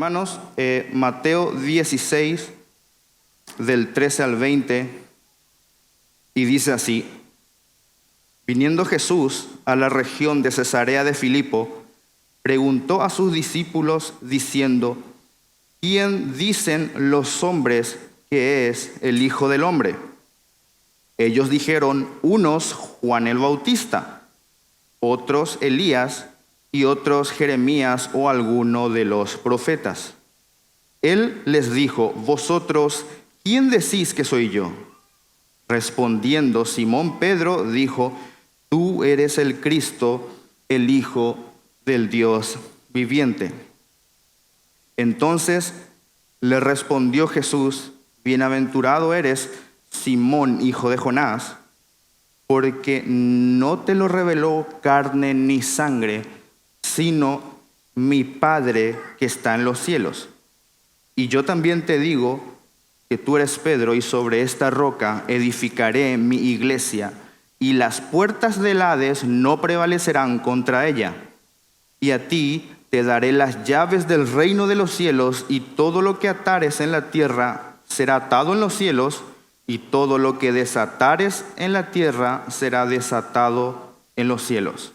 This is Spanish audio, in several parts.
Hermanos, Mateo 16, del 13 al 20, y dice así: Viniendo Jesús a la región de Cesarea de Filipo, preguntó a sus discípulos diciendo: ¿Quién dicen los hombres que es el Hijo del Hombre? Ellos dijeron: unos Juan el Bautista, otros Elías, y otros Jeremías o alguno de los profetas. Él les dijo: ¿Vosotros quién decís que soy yo? Respondiendo Simón Pedro dijo: Tú eres el Cristo, el Hijo del Dios viviente. Entonces le respondió Jesús: Bienaventurado eres, Simón, hijo de Jonás, porque no te lo reveló carne ni sangre, sino mi Padre que está en los cielos. Y yo también te digo que tú eres Pedro, y sobre esta roca edificaré mi iglesia, y las puertas del Hades no prevalecerán contra ella. Y a ti te daré las llaves del reino de los cielos, y todo lo que atares en la tierra será atado en los cielos, y todo lo que desatares en la tierra será desatado en los cielos.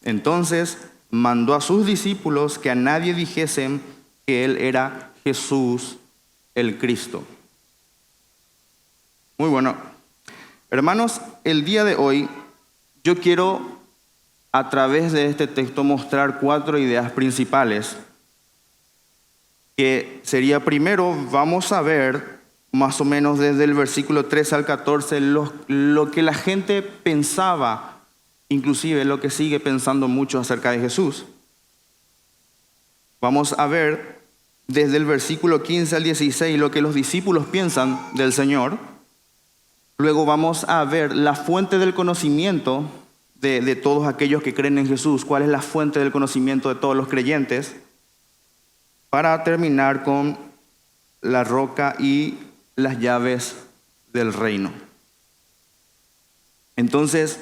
Entonces mandó a sus discípulos que a nadie dijesen que él era Jesús el Cristo. Muy bueno. Hermanos, el día de hoy yo quiero a través de este texto mostrar 4 ideas principales, que sería: primero, vamos a ver más o menos desde el versículo 13 al 14 lo que la gente pensaba, inclusive lo que sigue pensando mucho acerca de Jesús. Vamos a ver desde el versículo 15 al 16 lo que los discípulos piensan del Señor. Luego vamos a ver la fuente del conocimiento de todos aquellos que creen en Jesús, cuál es la fuente del conocimiento de todos los creyentes, para terminar con la roca y las llaves del reino. Entonces,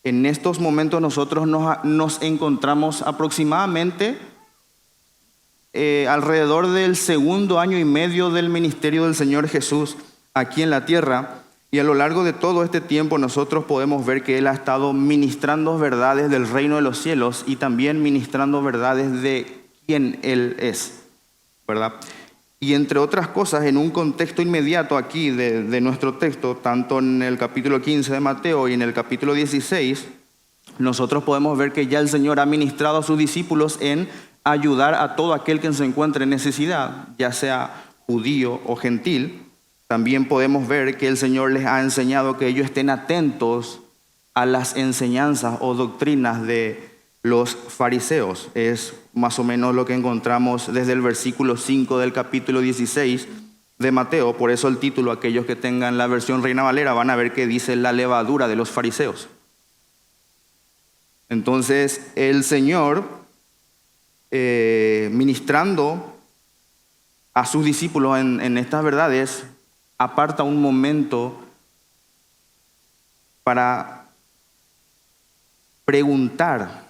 en estos momentos nosotros nos encontramos aproximadamente alrededor del 2.5 años del ministerio del Señor Jesús aquí en la tierra, y a lo largo de todo este tiempo nosotros podemos ver que Él ha estado ministrando verdades del reino de los cielos y también ministrando verdades de quién Él es, ¿verdad? Y entre otras cosas, en un contexto inmediato aquí de nuestro texto, tanto en el capítulo 15 de Mateo y en el capítulo 16, nosotros podemos ver que ya el Señor ha ministrado a sus discípulos en ayudar a todo aquel que se encuentre en necesidad, ya sea judío o gentil. También podemos ver que el Señor les ha enseñado que ellos estén atentos a las enseñanzas o doctrinas de los fariseos. Es más o menos lo que encontramos desde el versículo 5 del capítulo 16 de Mateo. Por eso el título, aquellos que tengan la versión Reina Valera van a ver que dice la levadura de los fariseos. Entonces el Señor, ministrando a sus discípulos en estas verdades, aparta un momento para preguntar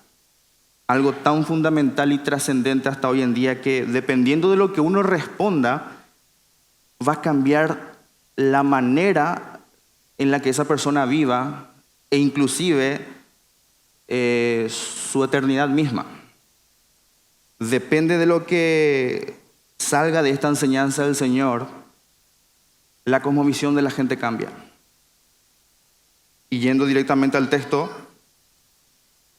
algo tan fundamental y trascendente hasta hoy en día, que dependiendo de lo que uno responda, va a cambiar la manera en la que esa persona viva e inclusive su eternidad misma. Depende de lo que salga de esta enseñanza del Señor, la cosmovisión de la gente cambia. Y yendo directamente al texto,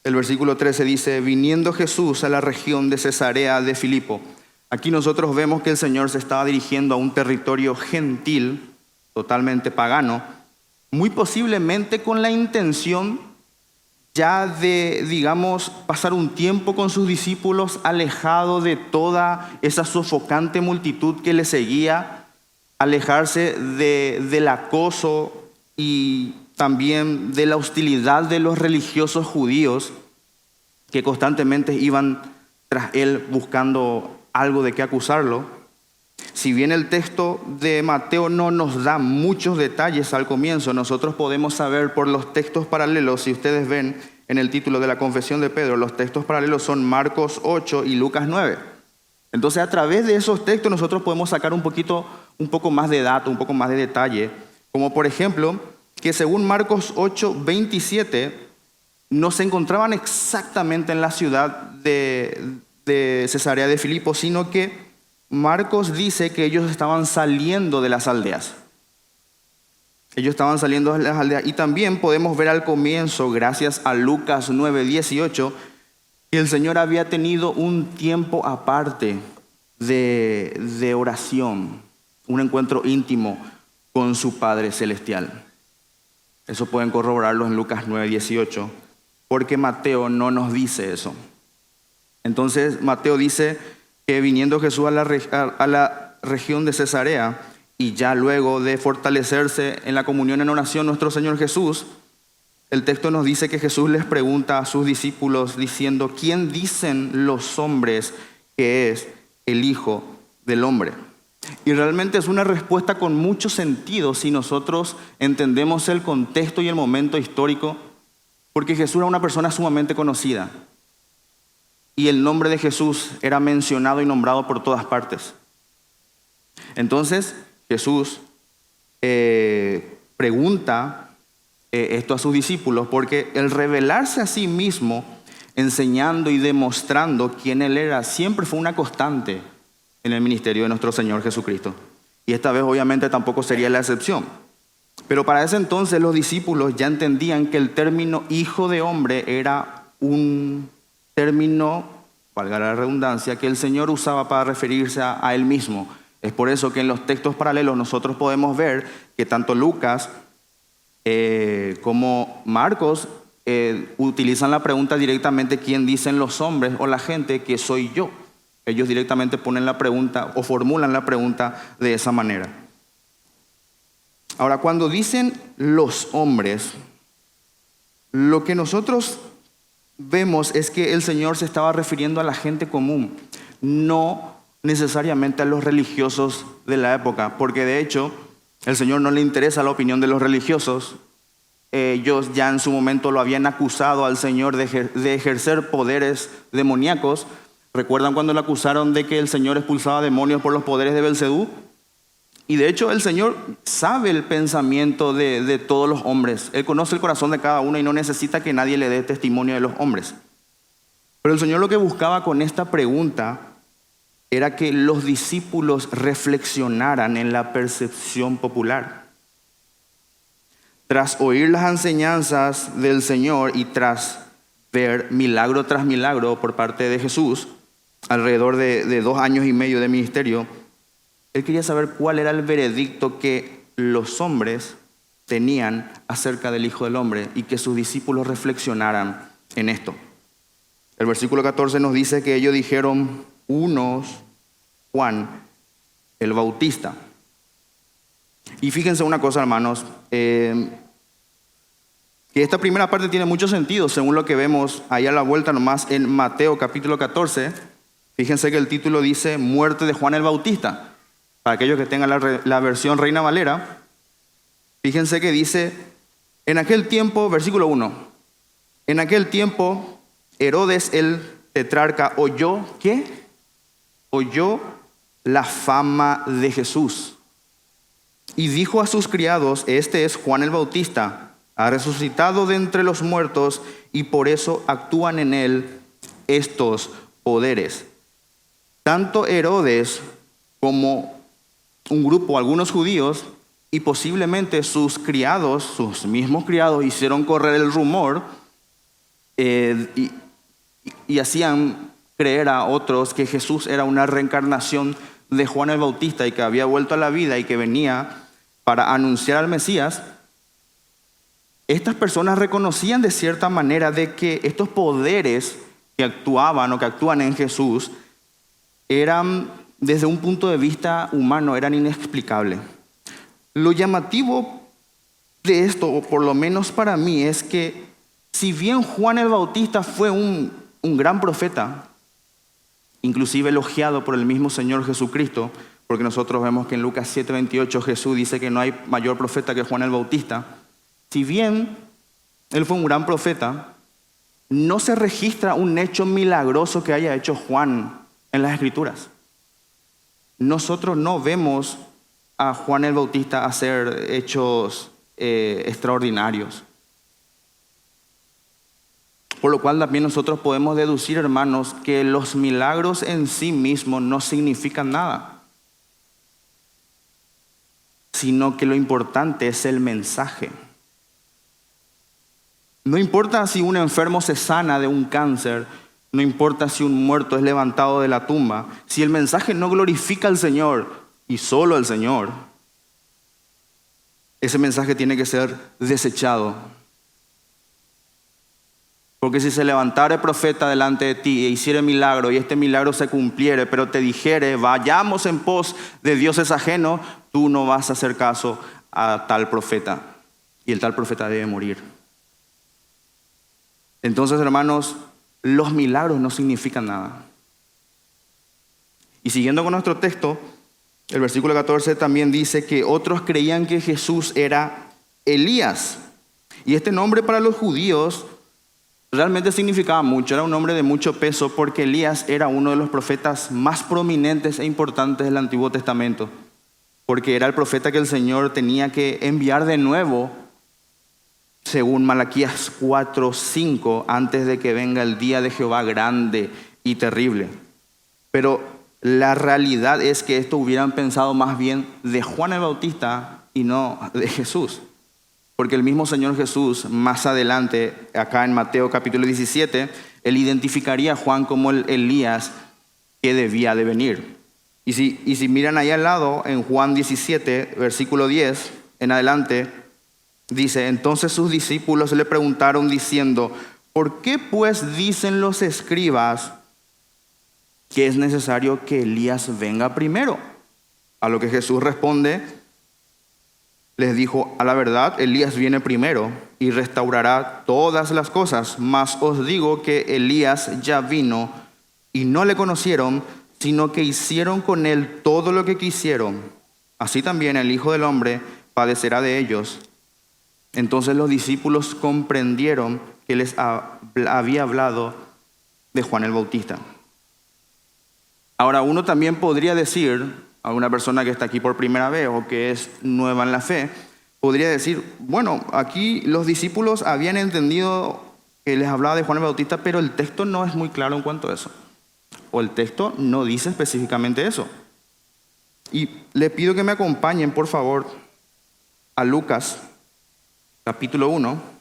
el versículo 13 dice: Viniendo Jesús a la región de Cesarea de Filipo. Aquí nosotros vemos que el Señor se estaba dirigiendo a un territorio gentil, totalmente pagano, muy posiblemente con la intención ya de, digamos, pasar un tiempo con sus discípulos alejado de toda esa sofocante multitud que le seguía, alejarse del acoso y también de la hostilidad de los religiosos judíos que constantemente iban tras él buscando algo de qué acusarlo. Si bien el texto de Mateo no nos da muchos detalles al comienzo, nosotros podemos saber por los textos paralelos. Si ustedes ven en el título de la confesión de Pedro, los textos paralelos son Marcos 8 y Lucas 9. Entonces, a través de esos textos nosotros podemos sacar un poco más de datos, un poco más de detalle, como por ejemplo, que según Marcos 8:27, no se encontraban exactamente en la ciudad de Cesarea de Filipo, sino que Marcos dice que ellos estaban saliendo de las aldeas. Ellos estaban saliendo de las aldeas. Y también podemos ver al comienzo, gracias a Lucas 9:18, que el Señor había tenido un tiempo aparte de oración, un encuentro íntimo con su Padre Celestial. Eso pueden corroborarlo en Lucas 9:18, porque Mateo no nos dice eso. Entonces Mateo dice que viniendo Jesús a la región de Cesarea, y ya luego de fortalecerse en la comunión en oración nuestro Señor Jesús, el texto nos dice que Jesús les pregunta a sus discípulos diciendo: ¿quién dicen los hombres que es el Hijo del Hombre? Y realmente es una respuesta con mucho sentido si nosotros entendemos el contexto y el momento histórico, porque Jesús era una persona sumamente conocida y el nombre de Jesús era mencionado y nombrado por todas partes. Entonces Jesús pregunta esto a sus discípulos porque el revelarse a sí mismo, enseñando y demostrando quién Él era, siempre fue una constante en el ministerio de nuestro Señor Jesucristo. Y esta vez obviamente tampoco sería la excepción. Pero para ese entonces los discípulos ya entendían que el término hijo de hombre era un término, valga la redundancia, que el Señor usaba para referirse a Él mismo. Es por eso que en los textos paralelos nosotros podemos ver que tanto Lucas como Marcos utilizan la pregunta directamente: ¿quién dicen los hombres o la gente que soy yo? Ellos directamente ponen la pregunta o formulan la pregunta de esa manera. Ahora, cuando dicen los hombres, lo que nosotros vemos es que el Señor se estaba refiriendo a la gente común, no necesariamente a los religiosos de la época, porque de hecho el Señor no le interesa la opinión de los religiosos. Ellos ya en su momento lo habían acusado al Señor de ejercer poderes demoníacos. ¿Recuerdan cuando le acusaron de que el Señor expulsaba demonios por los poderes de Belcebú? Y de hecho el Señor sabe el pensamiento de todos los hombres. Él conoce el corazón de cada uno y no necesita que nadie le dé testimonio de los hombres. Pero el Señor lo que buscaba con esta pregunta era que los discípulos reflexionaran en la percepción popular. Tras oír las enseñanzas del Señor y tras ver milagro tras milagro por parte de Jesús, alrededor de 2 años y medio de ministerio, Él quería saber cuál era el veredicto que los hombres tenían acerca del Hijo del Hombre y que sus discípulos reflexionaran en esto. El versículo 14 nos dice que ellos dijeron: unos, Juan el Bautista. Y fíjense una cosa, hermanos, que esta primera parte tiene mucho sentido según lo que vemos ahí a la vuelta nomás en Mateo capítulo 14. Fíjense que el título dice muerte de Juan el Bautista. Para aquellos que tengan la versión Reina Valera, fíjense que dice: en aquel tiempo, versículo 1, en aquel tiempo Herodes el tetrarca oyó, ¿qué? Oyó la fama de Jesús y dijo a sus criados: este es Juan el Bautista, ha resucitado de entre los muertos y por eso actúan en él estos poderes. Tanto Herodes como un grupo, algunos judíos y posiblemente sus criados, sus mismos criados, hicieron correr el rumor y hacían creer a otros que Jesús era una reencarnación de Juan el Bautista y que había vuelto a la vida y que venía para anunciar al Mesías. Estas personas reconocían de cierta manera de que estos poderes que actuaban o que actúan en Jesús eran, desde un punto de vista humano, eran inexplicables. Lo llamativo de esto, o por lo menos para mí, es que si bien Juan el Bautista fue un gran profeta, inclusive elogiado por el mismo Señor Jesucristo, porque nosotros vemos que en Lucas 7:28 Jesús dice que no hay mayor profeta que Juan el Bautista. Si bien él fue un gran profeta, no se registra un hecho milagroso que haya hecho Juan en las Escrituras. nosotros no vemos a Juan el Bautista hacer hechos extraordinarios. Por lo cual también nosotros podemos deducir, hermanos, que los milagros en sí mismos no significan nada, sino que lo importante es el mensaje. No importa si un enfermo se sana de un cáncer, no importa si un muerto es levantado de la tumba, si el mensaje no glorifica al Señor y solo al Señor, ese mensaje tiene que ser desechado. Porque si se levantara el profeta delante de ti e hiciera milagro y este milagro se cumpliere, pero te dijere, vayamos en pos de dioses ajenos, tú no vas a hacer caso a tal profeta. Y el tal profeta debe morir. Entonces, hermanos, los milagros no significan nada. Y siguiendo con nuestro texto, el versículo 14 también dice que otros creían que Jesús era Elías. Y este nombre para los judíos realmente significaba mucho, era un nombre de mucho peso, porque Elías era uno de los profetas más prominentes e importantes del Antiguo Testamento, porque era el profeta que el Señor tenía que enviar de nuevo, según Malaquías 4:5, antes de que venga el día de Jehová grande y terrible. Pero la realidad es que esto hubieran pensado más bien de Juan el Bautista y no de Jesús. Porque el mismo Señor Jesús, más adelante, acá en Mateo capítulo 17, él identificaría a Juan como el Elías que debía de venir. Y si miran ahí al lado, en Juan 17, versículo 10, en adelante, dice, entonces sus discípulos le preguntaron diciendo, ¿por qué pues dicen los escribas que es necesario que Elías venga primero? A lo que Jesús responde, les dijo, a la verdad, Elías viene primero y restaurará todas las cosas, mas os digo que Elías ya vino y no le conocieron, sino que hicieron con él todo lo que quisieron. Así también el Hijo del Hombre padecerá de ellos. Entonces los discípulos comprendieron que les había hablado de Juan el Bautista. Ahora, uno también podría decir, a una persona que está aquí por primera vez o que es nueva en la fe, podría decir, bueno, aquí los discípulos habían entendido que les hablaba de Juan el Bautista, pero el texto no es muy claro en cuanto a eso. O el texto no dice específicamente eso. Y le pido que me acompañen, por favor, a Lucas, capítulo 1.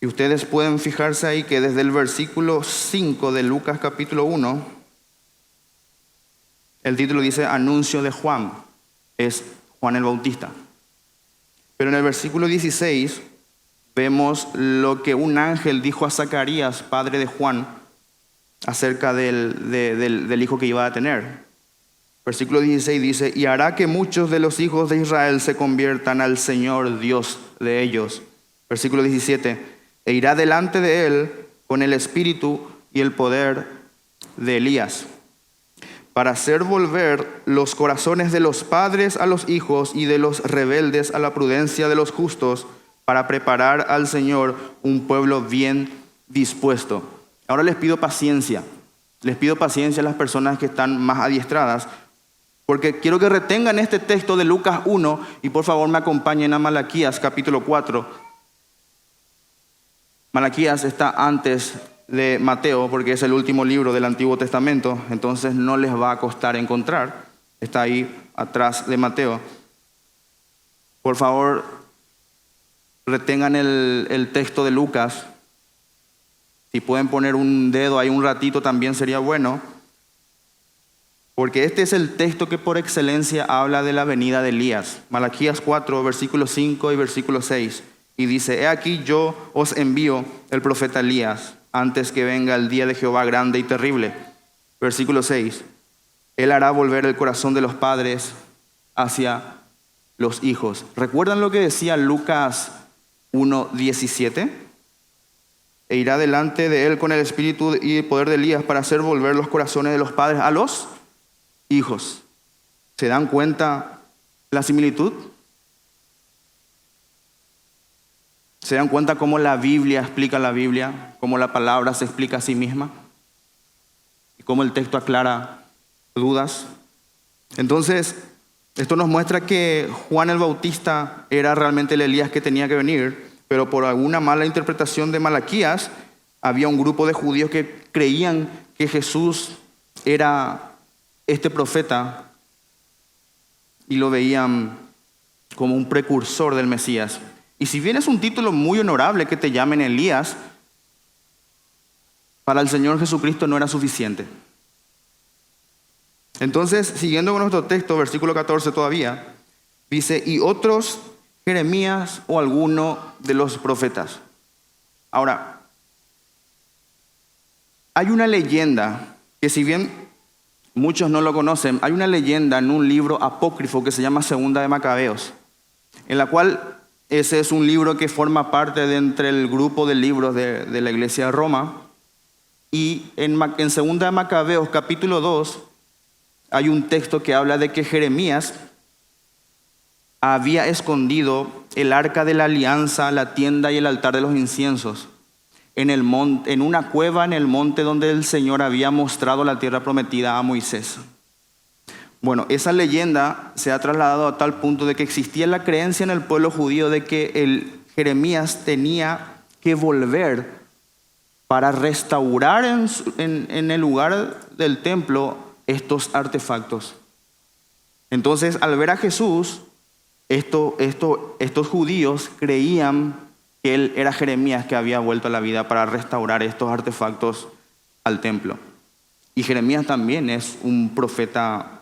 Y ustedes pueden fijarse ahí que desde el versículo 5 de Lucas capítulo 1, el título dice Anuncio de Juan, es Juan el Bautista. Pero en el versículo 16 vemos lo que un ángel dijo a Zacarías, padre de Juan, acerca del hijo que iba a tener. Versículo 16 dice, y hará que muchos de los hijos de Israel se conviertan al Señor Dios de ellos. Versículo 17, e irá delante de él con el espíritu y el poder de Elías, para hacer volver los corazones de los padres a los hijos y de los rebeldes a la prudencia de los justos, para preparar al Señor un pueblo bien dispuesto. Ahora les pido paciencia a las personas que están más adiestradas, porque quiero que retengan este texto de Lucas 1 y por favor me acompañen a Malaquías capítulo 4. Malaquías está antes de Mateo porque es el último libro del Antiguo Testamento, entonces no les va a costar encontrar. Está ahí atrás de Mateo. Por favor, retengan el texto de Lucas. Si pueden poner un dedo ahí un ratito también sería bueno, porque este es el texto que por excelencia habla de la venida de Elías. Malaquías 4, versículos 5 y versículo 6. Y dice, he aquí yo os envío el profeta Elías antes que venga el día de Jehová grande y terrible. Versículo 6. Él hará volver el corazón de los padres hacia los hijos. ¿Recuerdan lo que decía Lucas 1:17? E irá delante de él con el espíritu y el poder de Elías para hacer volver los corazones de los padres a los hijos. ¿Se dan cuenta la similitud? ¿Se dan cuenta cómo la Biblia explica la Biblia? Cómo la palabra se explica a sí misma. Y cómo el texto aclara dudas. Entonces, esto nos muestra que Juan el Bautista era realmente el Elías que tenía que venir, pero por alguna mala interpretación de Malaquías, había un grupo de judíos que creían que Jesús era este profeta y lo veían como un precursor del Mesías. Y si bien es un título muy honorable que te llamen Elías, para el Señor Jesucristo no era suficiente. Entonces, siguiendo con nuestro texto, versículo 14 todavía, dice, y otros Jeremías o alguno de los profetas. Ahora, hay una leyenda que, si bien muchos no lo conocen, hay una leyenda en un libro apócrifo que se llama Segunda de Macabeos, en la cual ese es un libro que forma parte de entre el grupo de libros de la iglesia de Roma. Y en Segunda de Macabeos, capítulo 2, hay un texto que habla de que Jeremías había escondido el arca de la alianza, la tienda y el altar de los inciensos en una cueva en el monte donde el Señor había mostrado la tierra prometida a Moisés. Bueno, esa leyenda se ha trasladado a tal punto de que existía la creencia en el pueblo judío de que Jeremías tenía que volver para restaurar en el lugar del templo estos artefactos. Entonces, al ver a Jesús, estos judíos creían que él era Jeremías que había vuelto a la vida para restaurar estos artefactos al templo. Y Jeremías también es un profeta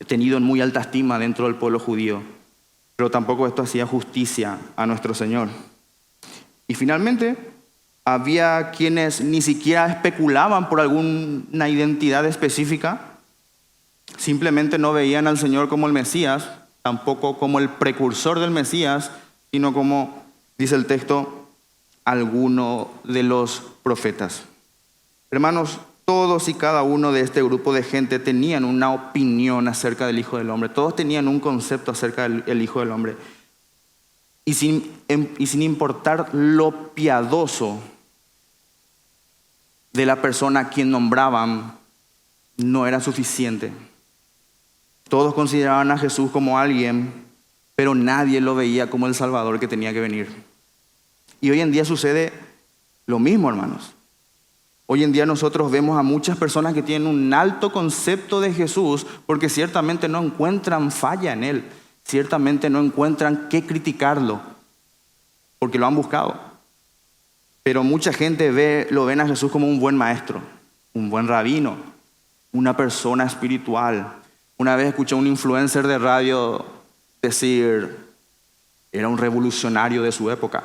tenido en muy alta estima dentro del pueblo judío, pero tampoco esto hacía justicia a nuestro Señor. Y finalmente, había quienes ni siquiera especulaban por alguna identidad específica, simplemente no veían al Señor como el Mesías, tampoco como el precursor del Mesías, sino como, dice el texto, alguno de los profetas. Hermanos, todos y cada uno de este grupo de gente tenían una opinión acerca del Hijo del Hombre. Todos tenían un concepto acerca del Hijo del Hombre. Y sin importar lo piadoso de la persona a quien nombraban, no era suficiente. Todos consideraban a Jesús como alguien, pero nadie lo veía como el Salvador que tenía que venir. Y hoy en día sucede lo mismo, hermanos. Hoy en día nosotros vemos a muchas personas que tienen un alto concepto de Jesús porque ciertamente no encuentran falla en Él. Ciertamente no encuentran qué criticarlo porque lo han buscado. Pero mucha gente lo ven a Jesús como un buen maestro, un buen rabino, una persona espiritual. Una vez escuché a un influencer de radio decir, era un revolucionario de su época.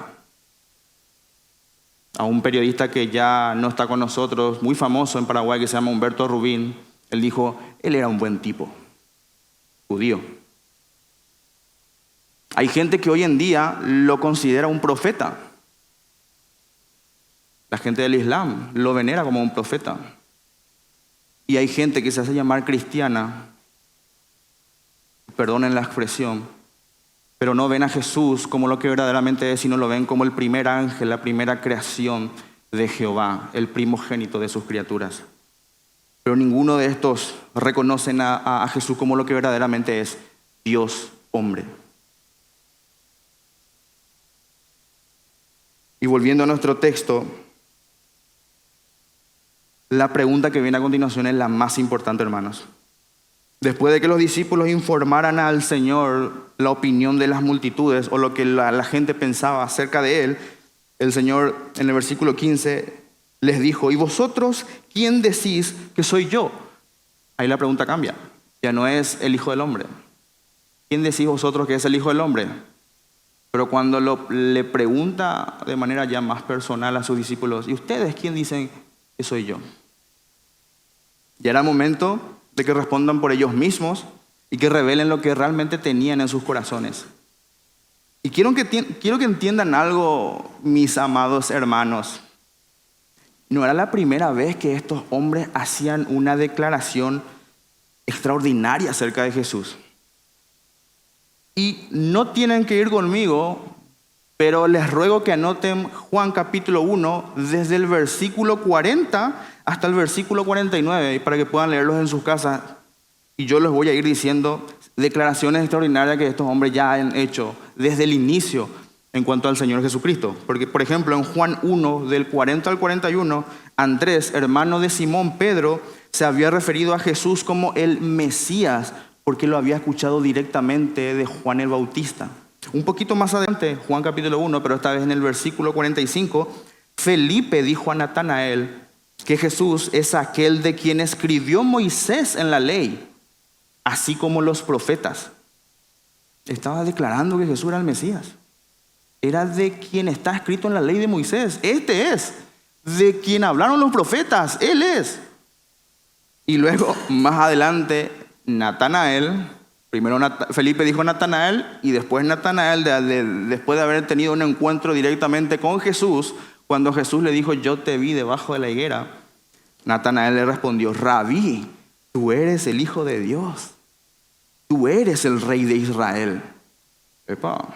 A un periodista que ya no está con nosotros, muy famoso en Paraguay, que se llama Humberto Rubín, él dijo, él era un buen tipo, judío. Hay gente que hoy en día lo considera un profeta. La gente del Islam lo venera como un profeta. Y hay gente que se hace llamar cristiana, perdonen la expresión, pero no ven a Jesús como lo que verdaderamente es, sino lo ven como el primer ángel, la primera creación de Jehová, el primogénito de sus criaturas. Pero ninguno de estos reconocen a Jesús como lo que verdaderamente es, Dios hombre. Y volviendo a nuestro texto, la pregunta que viene a continuación es la más importante, hermanos. Después de que los discípulos informaran al Señor la opinión de las multitudes o lo que la gente pensaba acerca de Él, el Señor en el versículo 15 les dijo, ¿y vosotros quién decís que soy yo? Ahí la pregunta cambia. Ya no es el Hijo del Hombre. ¿Quién decís vosotros que es el Hijo del Hombre? Pero cuando le pregunta de manera ya más personal a sus discípulos, ¿y ustedes quién dicen que soy yo? Ya era momento de que respondan por ellos mismos y que revelen lo que realmente tenían en sus corazones. Y quiero que entiendan algo, mis amados hermanos. No era la primera vez que estos hombres hacían una declaración extraordinaria acerca de Jesús. Y no tienen que ir conmigo, pero les ruego que anoten Juan capítulo 1 desde el versículo 40 hasta el versículo 49 para que puedan leerlos en sus casas. Y yo les voy a ir diciendo declaraciones extraordinarias que estos hombres ya han hecho desde el inicio en cuanto al Señor Jesucristo. Porque, por ejemplo, en Juan 1, del 40 al 41, Andrés, hermano de Simón Pedro, se había referido a Jesús como el Mesías, porque lo había escuchado directamente de Juan el Bautista. Un poquito más adelante, Juan capítulo 1, pero esta vez en el versículo 45, Felipe dijo a Natanael que Jesús es aquel de quien escribió Moisés en la ley, así como los profetas. Estaba declarando que Jesús era el Mesías. Era de quien está escrito en la ley de Moisés. Este es. De quien hablaron los profetas. Él es. Y luego, más adelante, Natanael. Primero Felipe dijo a Natanael. Y después Natanael, después de haber tenido un encuentro directamente con Jesús, cuando Jesús le dijo, yo te vi debajo de la higuera, Natanael le respondió, Rabí, tú eres el Hijo de Dios. Tú eres el Rey de Israel. Epa.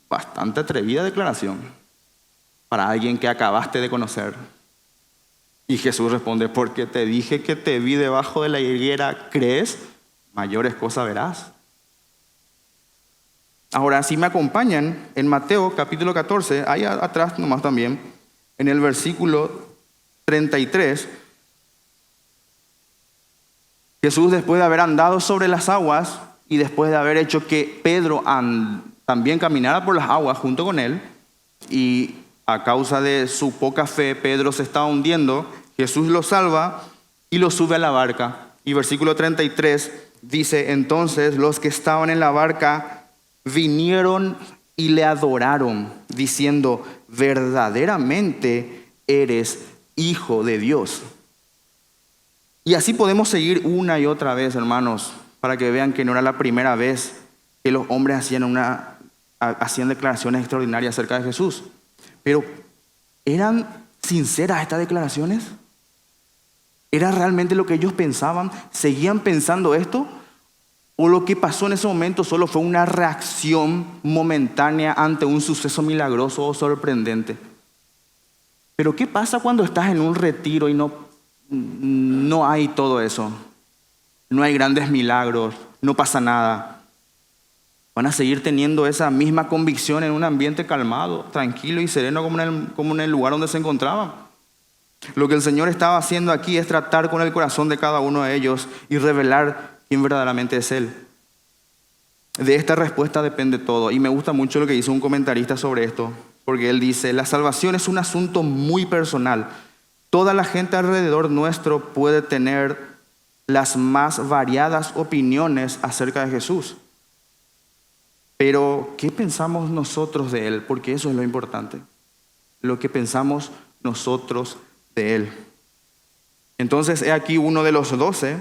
Bastante atrevida declaración para alguien que acabaste de conocer. Y Jesús responde, porque te dije que te vi debajo de la higuera, ¿crees? Mayores cosas verás. Ahora, si me acompañan en Mateo capítulo 14, ahí atrás nomás también, en el versículo 33, Jesús, después de haber andado sobre las aguas y después de haber hecho que Pedro también caminara por las aguas junto con él, y a causa de su poca fe, Pedro se estaba hundiendo, Jesús lo salva y lo sube a la barca. Y versículo 33 dice, entonces los que estaban en la barca vinieron y le adoraron, diciendo, verdaderamente eres Hijo de Dios. Y así podemos seguir una y otra vez, hermanos, para que vean que no era la primera vez que los hombres hacían declaraciones extraordinarias acerca de Jesús. Pero, ¿eran sinceras estas declaraciones? ¿Era realmente lo que ellos pensaban? ¿Seguían pensando esto? ¿O lo que pasó en ese momento solo fue una reacción momentánea ante un suceso milagroso o sorprendente? Pero ¿qué pasa cuando estás en un retiro y no hay todo eso? No hay grandes milagros, no pasa nada. Van a seguir teniendo esa misma convicción en un ambiente calmado, tranquilo y sereno como en el lugar donde se encontraban. Lo que el Señor estaba haciendo aquí es tratar con el corazón de cada uno de ellos y revelar quién verdaderamente es Él. De esta respuesta depende todo. Y me gusta mucho lo que hizo un comentarista sobre esto, porque él dice, la salvación es un asunto muy personal. Toda la gente alrededor nuestro puede tener las más variadas opiniones acerca de Jesús. Pero, ¿qué pensamos nosotros de Él? Porque eso es lo importante. Lo que pensamos nosotros de Él. Entonces, he aquí uno de los 12,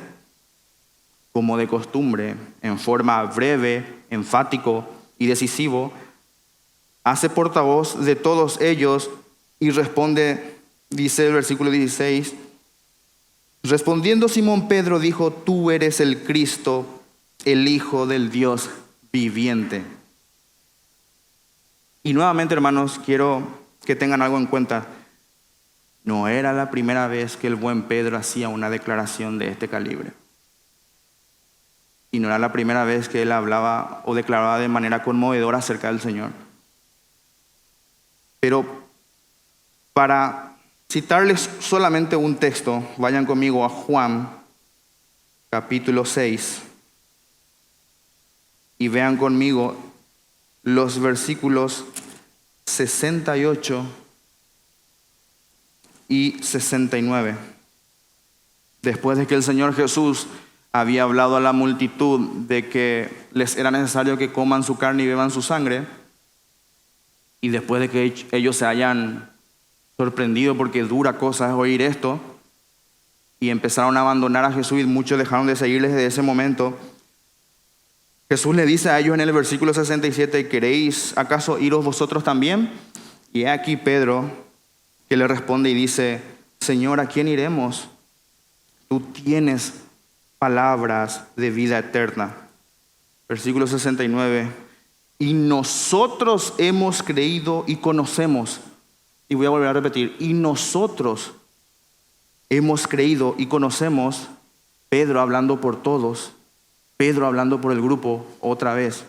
como de costumbre, en forma breve, enfático y decisivo, hace portavoz de todos ellos y responde, dice el versículo 16, respondiendo Simón Pedro dijo, tú eres el Cristo, el Hijo del Dios viviente. Y nuevamente, hermanos, quiero que tengan algo en cuenta. No era la primera vez que el buen Pedro hacía una declaración de este calibre. Y no era la primera vez que él hablaba o declaraba de manera conmovedora acerca del Señor. Pero para citarles solamente un texto, vayan conmigo a Juan, capítulo 6. Y vean conmigo los versículos 68 y 69. Después de que el Señor Jesús había hablado a la multitud de que les era necesario que coman su carne y beban su sangre, y después de que ellos se hayan sorprendido porque dura cosa es oír esto, y empezaron a abandonar a Jesús y muchos dejaron de seguirles desde ese momento, Jesús le dice a ellos en el versículo 67, ¿queréis acaso iros vosotros también? Y he aquí Pedro que le responde y dice, Señor, ¿a quién iremos? Tú tienes palabras de vida eterna. Versículo 69, Y nosotros hemos creído y conocemos. Y voy a volver a repetir. Y nosotros hemos creído y conocemos. Pedro hablando por todos. Pedro hablando por el grupo otra vez.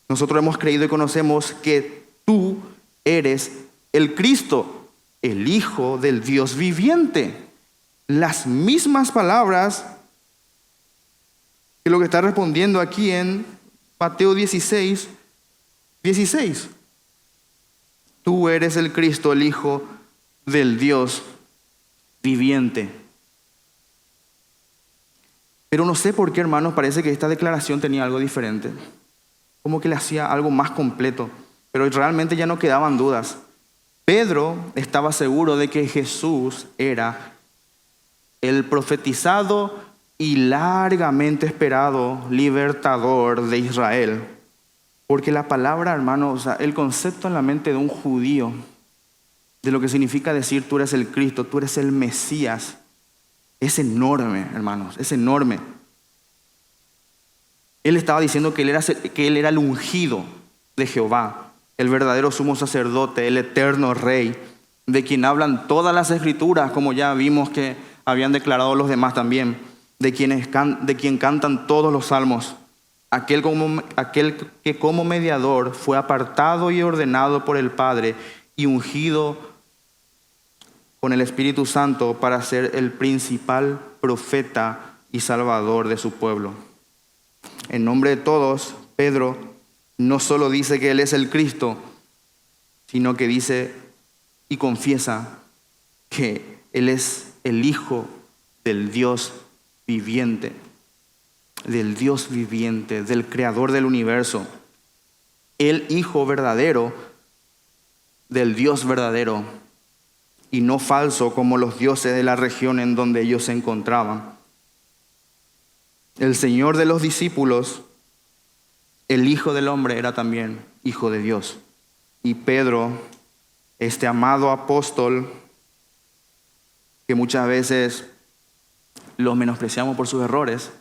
Nosotros hemos creído y conocemos que tú eres el Cristo, el Hijo del Dios viviente. Las mismas palabras que lo que está respondiendo aquí en Mateo 16. Tú eres el Cristo, el Hijo del Dios viviente. Pero no sé por qué, hermanos, parece que esta declaración tenía algo diferente. Como que le hacía algo más completo. Pero realmente ya no quedaban dudas. Pedro estaba seguro de que Jesús era el profetizado y largamente esperado libertador de Israel. Porque la palabra, hermano, o sea, el concepto en la mente de un judío, de lo que significa decir tú eres el Cristo, tú eres el Mesías, es enorme, hermanos, es enorme. Él estaba diciendo que él era el ungido de Jehová, el verdadero sumo sacerdote, el eterno rey, de quien hablan todas las escrituras, como ya vimos que habían declarado los demás también, de quien cantan todos los salmos. Aquel que como mediador fue apartado y ordenado por el Padre y ungido con el Espíritu Santo para ser el principal profeta y salvador de su pueblo. En nombre de todos, Pedro no solo dice que Él es el Cristo, sino que dice y confiesa que Él es el Hijo del Dios viviente. Del Dios viviente, del Creador del universo, el Hijo verdadero del Dios verdadero y no falso como los dioses de la región en donde ellos se encontraban. El Señor de los discípulos, el Hijo del hombre, era también Hijo de Dios. Y Pedro, este amado apóstol, que muchas veces lo menospreciamos por sus errores,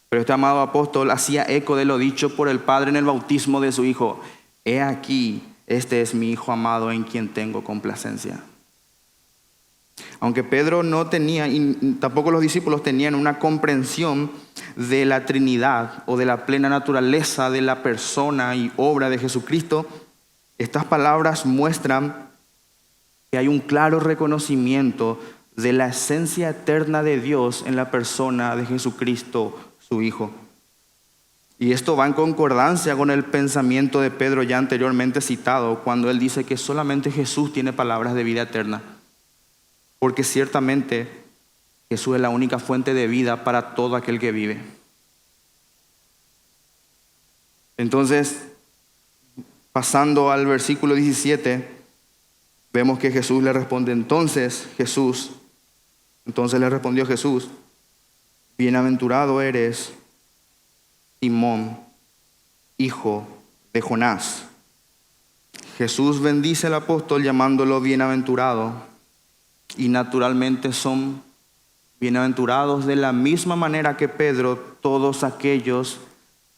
pero este amado apóstol hacía eco de lo dicho por el Padre en el bautismo de su Hijo. He aquí, este es mi Hijo amado en quien tengo complacencia. Aunque Pedro no tenía, y tampoco los discípulos tenían una comprensión de la Trinidad o de la plena naturaleza de la persona y obra de Jesucristo, estas palabras muestran que hay un claro reconocimiento de la esencia eterna de Dios en la persona de Jesucristo, su Hijo. Y esto va en concordancia con el pensamiento de Pedro ya anteriormente citado, cuando él dice que solamente Jesús tiene palabras de vida eterna. Porque ciertamente Jesús es la única fuente de vida para todo aquel que vive. Entonces, pasando al versículo 17, vemos que Jesús le responde, entonces le respondió Jesús, bienaventurado eres, Simón, hijo de Jonás. Jesús bendice al apóstol llamándolo bienaventurado, y naturalmente son bienaventurados de la misma manera que Pedro todos aquellos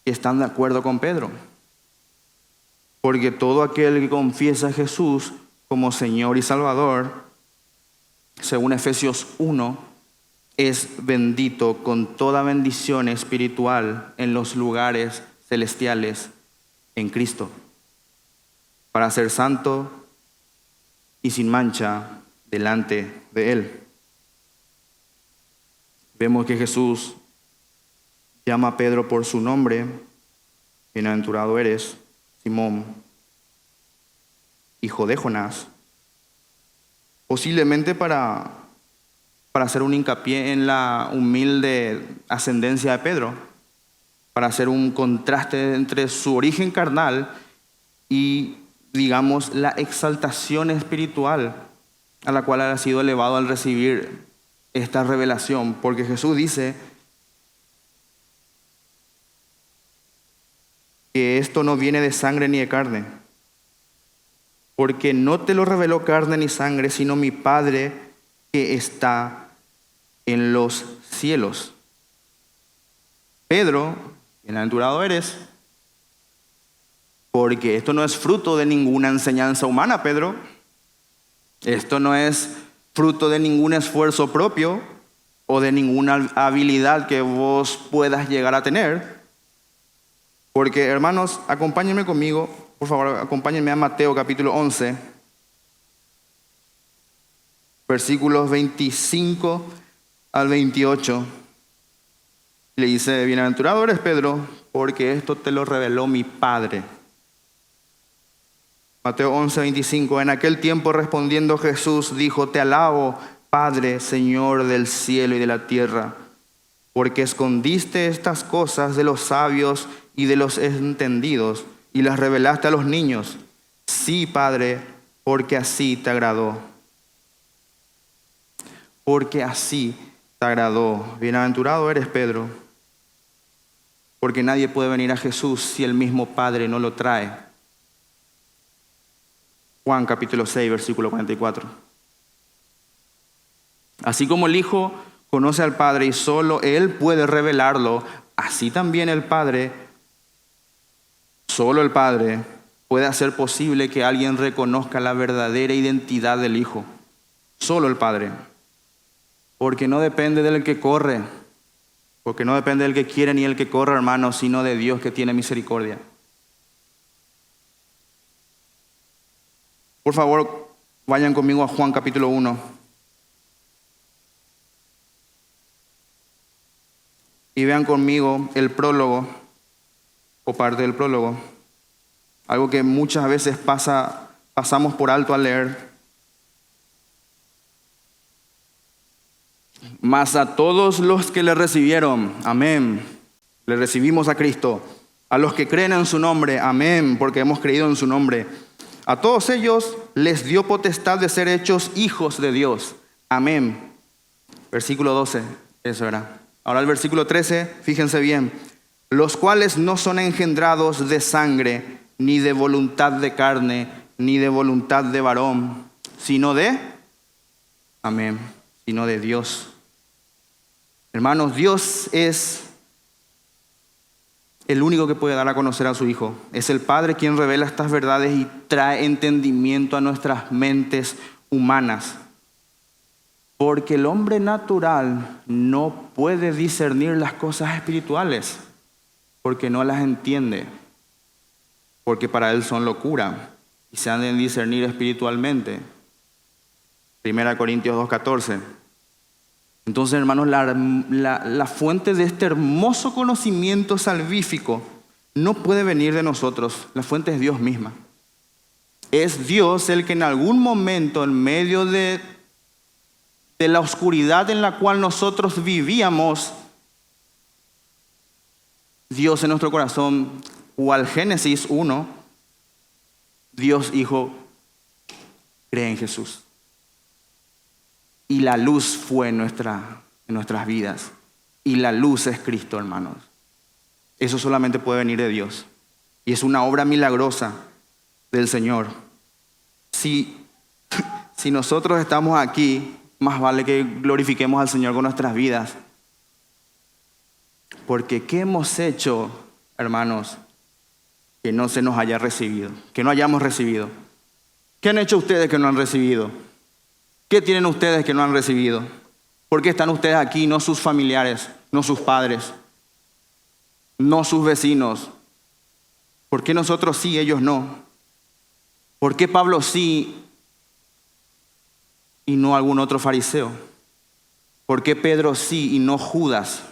que están de acuerdo con Pedro. Porque todo aquel que confiesa a Jesús como Señor y Salvador, según Efesios 1, es bendito con toda bendición espiritual en los lugares celestiales en Cristo, para ser santo y sin mancha delante de Él. Vemos que Jesús llama a Pedro por su nombre, bienaventurado eres, Simón, hijo de Jonás, posiblemente para hacer un hincapié en la humilde ascendencia de Pedro, para hacer un contraste entre su origen carnal y, digamos, la exaltación espiritual a la cual ha sido elevado al recibir esta revelación. Porque Jesús dice que esto no viene de sangre ni de carne, porque no te lo reveló carne ni sangre, sino mi Padre que está en los cielos. Pedro, bienaventurado eres, Porque esto no es fruto de ninguna enseñanza humana, Pedro. Esto no es fruto de ningún esfuerzo propio o de ninguna habilidad que vos puedas llegar a tener. Porque, hermanos, acompáñenme conmigo, por favor, acompáñenme a Mateo capítulo 11, versículos 25 al 28. Le dice: bienaventurado eres, Pedro, porque esto te lo reveló mi Padre. Mateo 11, 25. En aquel tiempo respondiendo Jesús dijo: te alabo, Padre, Señor del cielo y de la tierra, porque escondiste estas cosas de los sabios y de los entendidos y las revelaste a los niños. Sí, Padre, porque así te agradó. Porque así te agradó. Bienaventurado eres, Pedro, porque nadie puede venir a Jesús si el mismo Padre no lo trae. Juan capítulo 6, versículo 44. Así como el Hijo conoce al Padre y solo Él puede revelarlo, así también el Padre, solo el Padre, puede hacer posible que alguien reconozca la verdadera identidad del Hijo. Solo el Padre. Porque no depende del que corre, porque no depende del que quiere ni el que corre, hermano, sino de Dios que tiene misericordia. Por favor, vayan conmigo a Juan capítulo 1. Y vean conmigo el prólogo, o parte del prólogo. Algo que muchas veces pasamos por alto al leer. Mas a todos los que le recibieron, amén, le recibimos a Cristo. A los que creen en su nombre, amén, porque hemos creído en su nombre. A todos ellos les dio potestad de ser hechos hijos de Dios. Amén. Versículo 12, eso era. Ahora el versículo 13, fíjense bien. Los cuales no son engendrados de sangre, ni de voluntad de carne, ni de voluntad de varón, sino de, amén, sino de Dios. Hermanos, Dios es el único que puede dar a conocer a su Hijo. Es el Padre quien revela estas verdades y trae entendimiento a nuestras mentes humanas. Porque el hombre natural no puede discernir las cosas espirituales, porque no las entiende, porque para él son locura y se han de discernir espiritualmente. 1 Corintios 2:14. Entonces, hermanos, la fuente de este hermoso conocimiento salvífico no puede venir de nosotros. La fuente es Dios misma. Es Dios el que en algún momento, en medio de la oscuridad en la cual nosotros vivíamos, Dios en nuestro corazón, o al Génesis 1, Dios Hijo cree en Jesús. Y la luz fue en nuestras vidas. Y la luz es Cristo, hermanos. Eso solamente puede venir de Dios. Y es una obra milagrosa del Señor. Si nosotros estamos aquí, más vale que glorifiquemos al Señor con nuestras vidas. Porque ¿qué hemos hecho, hermanos, que no se nos haya recibido? Que no hayamos recibido. ¿Qué han hecho ustedes que no han recibido? ¿Qué tienen ustedes que no han recibido? ¿Por qué están ustedes aquí, no sus familiares, no sus padres, no sus vecinos? ¿Por qué nosotros sí, ellos no? ¿Por qué Pablo sí y no algún otro fariseo? ¿Por qué Pedro sí y no Judas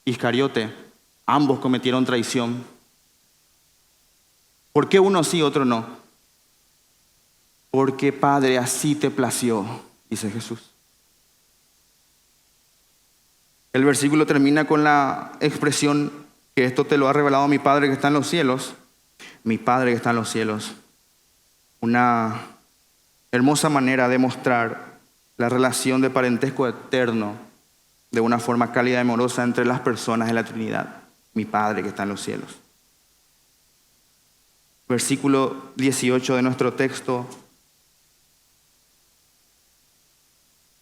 Iscariote? Ambos cometieron traición. ¿Por qué uno sí, otro no? Porque, Padre, así te plació, dice Jesús. El versículo termina con la expresión que esto te lo ha revelado mi Padre que está en los cielos. Mi Padre que está en los cielos. Una hermosa manera de mostrar la relación de parentesco eterno de una forma cálida y amorosa entre las personas de la Trinidad. Mi Padre que está en los cielos. Versículo 18 de nuestro texto.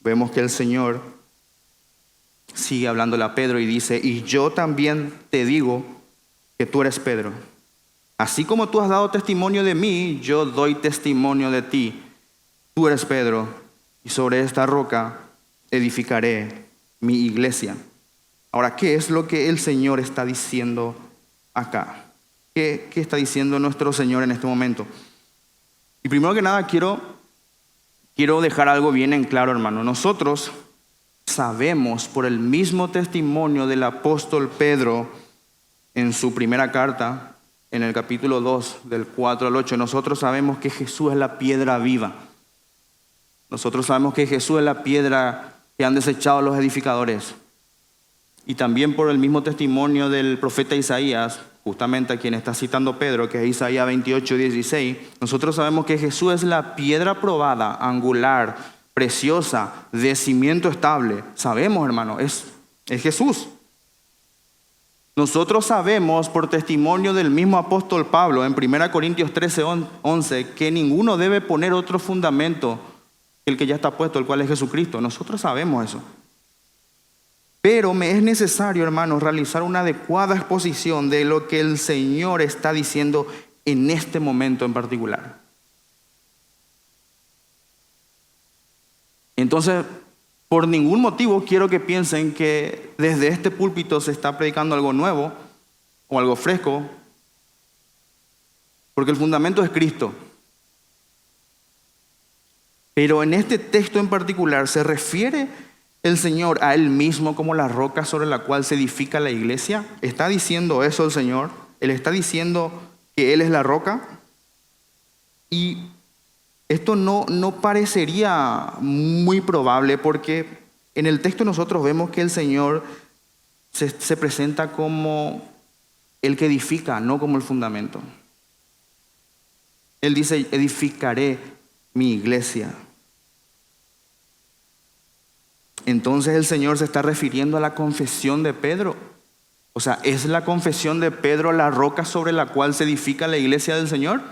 Vemos que el Señor sigue hablándole a Pedro y dice: y yo también te digo que tú eres Pedro. Así como tú has dado testimonio de mí, yo doy testimonio de ti. Tú eres Pedro, y sobre esta roca edificaré mi iglesia. Ahora, ¿qué es lo que el Señor está diciendo acá? ¿Qué está diciendo nuestro Señor en este momento? Y primero que nada quiero dejar algo bien en claro, hermano. Nosotros sabemos por el mismo testimonio del apóstol Pedro en su primera carta, en el capítulo 2, del 4 al 8, nosotros sabemos que Jesús es la piedra viva. Nosotros sabemos que Jesús es la piedra que han desechado los edificadores. Y también por el mismo testimonio del profeta Isaías, justamente a quien está citando Pedro, que es Isaías 28, 16, nosotros sabemos que Jesús es la piedra probada, angular, preciosa, de cimiento estable. Sabemos, hermano, es Jesús. Nosotros sabemos por testimonio del mismo apóstol Pablo en 1 Corintios 13, 11, que ninguno debe poner otro fundamento que el que ya está puesto, el cual es Jesucristo. Nosotros sabemos eso. Pero me es necesario, hermanos, realizar una adecuada exposición de lo que el Señor está diciendo en este momento en particular. Entonces, por ningún motivo quiero que piensen que desde este púlpito se está predicando algo nuevo o algo fresco, porque el fundamento es Cristo. Pero en este texto en particular se refiere el Señor a Él mismo como la roca sobre la cual se edifica la iglesia. ¿Está diciendo eso el Señor? ¿Él está diciendo que Él es la roca? Y esto no parecería muy probable, porque en el texto nosotros vemos que el Señor se presenta como el que edifica, no como el fundamento. Él dice, edificaré mi iglesia. Entonces el Señor se está refiriendo a la confesión de Pedro. O sea, ¿es la confesión de Pedro la roca sobre la cual se edifica la iglesia del Señor?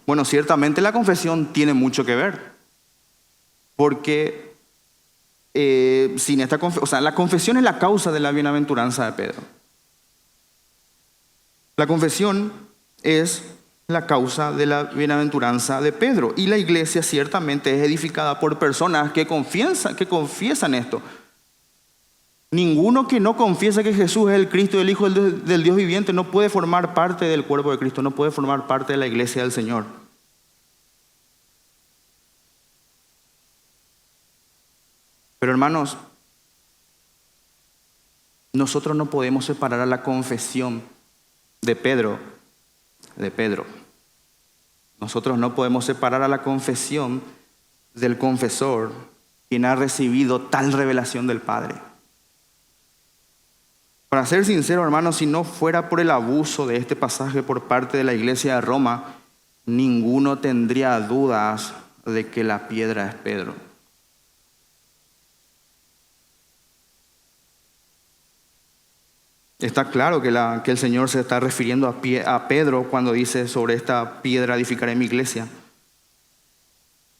Bueno, ciertamente la confesión tiene mucho que ver. Porque sin esta la confesión es la causa de la bienaventuranza de Pedro. La confesión es la causa de la bienaventuranza de Pedro. Y la iglesia ciertamente es edificada por personas que confiesan esto. Ninguno que no confiesa que Jesús es el Cristo y el Hijo del Dios viviente no puede formar parte del cuerpo de Cristo, no puede formar parte de la iglesia del Señor. Pero hermanos, nosotros no podemos separar a la confesión de Pedro. Nosotros no podemos separar a la confesión del confesor, quien ha recibido tal revelación del Padre. Para ser sincero, hermanos, si no fuera por el abuso de este pasaje por parte de la iglesia de Roma, ninguno tendría dudas de que la piedra es Pedro. Está claro que el Señor se está refiriendo a Pedro cuando dice sobre esta piedra edificaré mi iglesia.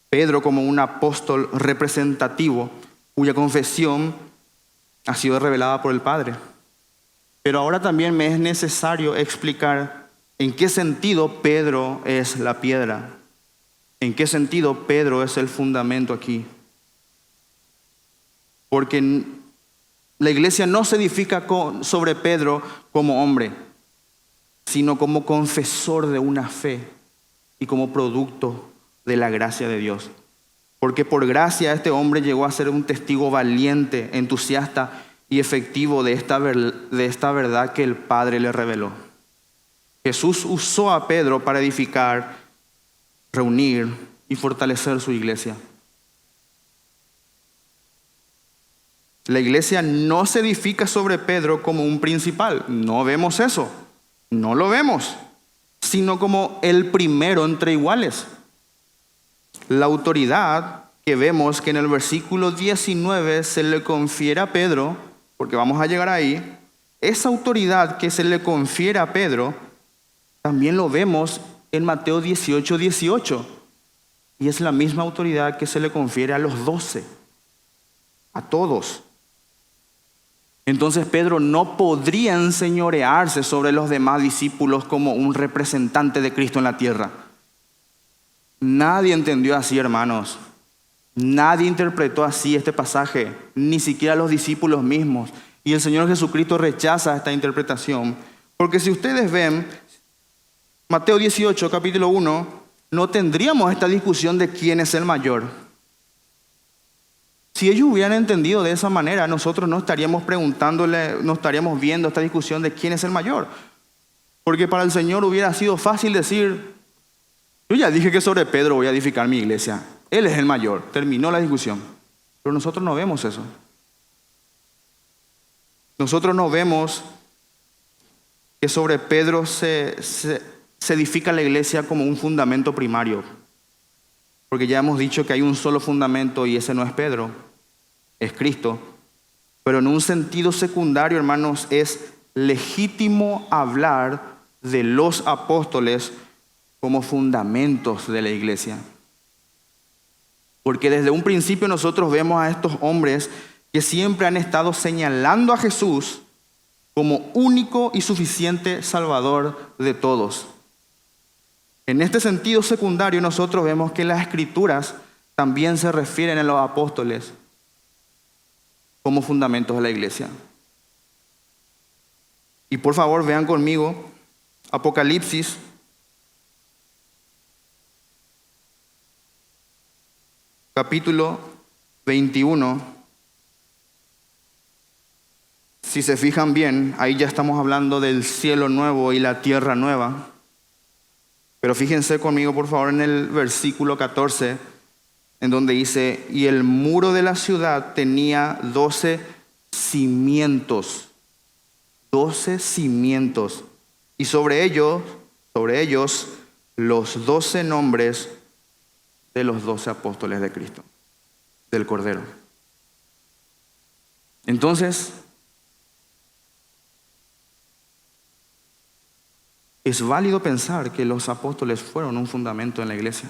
Pedro como un apóstol representativo cuya confesión ha sido revelada por el Padre. Pero ahora también me es necesario explicar en qué sentido Pedro es la piedra. En qué sentido Pedro es el fundamento aquí. Porque la iglesia no se edifica sobre Pedro como hombre, sino como confesor de una fe y como producto de la gracia de Dios. Porque por gracia este hombre llegó a ser un testigo valiente, entusiasta y efectivo de esta verdad que el Padre le reveló. Jesús usó a Pedro para edificar, reunir y fortalecer su iglesia. La iglesia no se edifica sobre Pedro como un principal. No vemos eso. No lo vemos. Sino como el primero entre iguales. La autoridad que vemos que en el versículo 19 se le confiere a Pedro, porque vamos a llegar ahí, esa autoridad que se le confiere a Pedro, también lo vemos en Mateo 18, 18. Y es la misma autoridad que se le confiere a los 12, a todos. Entonces Pedro no podría enseñorearse sobre los demás discípulos como un representante de Cristo en la tierra. Nadie entendió así, hermanos. Nadie interpretó así este pasaje, ni siquiera los discípulos mismos. Y el Señor Jesucristo rechaza esta interpretación. Porque si ustedes ven Mateo 18, capítulo 1, no tendríamos esta discusión de quién es el mayor. Si ellos hubieran entendido de esa manera, nosotros no estaríamos preguntándole, no estaríamos viendo esta discusión de quién es el mayor. Porque para el Señor hubiera sido fácil decir, yo ya dije que sobre Pedro voy a edificar mi iglesia. Él es el mayor. Terminó la discusión. Pero nosotros no vemos eso. Nosotros no vemos que sobre Pedro se edifica la iglesia como un fundamento primario. Porque ya hemos dicho que hay un solo fundamento y ese no es Pedro, es Cristo. Pero en un sentido secundario, hermanos, es legítimo hablar de los apóstoles como fundamentos de la iglesia. Porque desde un principio nosotros vemos a estos hombres que siempre han estado señalando a Jesús como único y suficiente Salvador de todos. En este sentido secundario nosotros vemos que las Escrituras también se refieren a los apóstoles como fundamentos de la iglesia. Y por favor vean conmigo Apocalipsis capítulo 21. Si se fijan bien, ahí ya estamos hablando del cielo nuevo y la tierra nueva. Pero fíjense conmigo, por favor, en el versículo 14, en donde dice, y el muro de la ciudad tenía 12 cimientos. 12 cimientos. Y sobre ellos, los 12 nombres de los 12 apóstoles de Cristo, del Cordero. Entonces, es válido pensar que los apóstoles fueron un fundamento en la iglesia.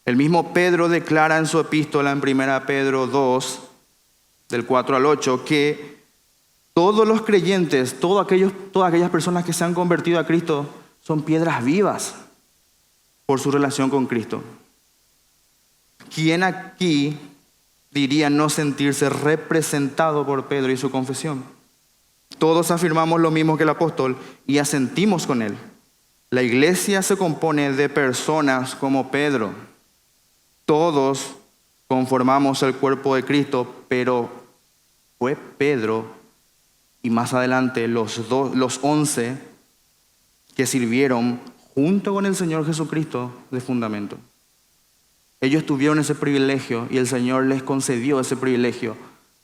El mismo Pedro declara en su epístola en 1 Pedro 2, del 4 al 8, que todos los creyentes, todas aquellas personas que se han convertido a Cristo, son piedras vivas por su relación con Cristo. ¿Quién aquí diría no sentirse representado por Pedro y su confesión? Todos afirmamos lo mismo que el apóstol y asentimos con él. La iglesia se compone de personas como Pedro. Todos conformamos el cuerpo de Cristo, pero fue Pedro y más adelante los 11 que sirvieron junto con el Señor Jesucristo de fundamento. Ellos tuvieron ese privilegio y el Señor les concedió ese privilegio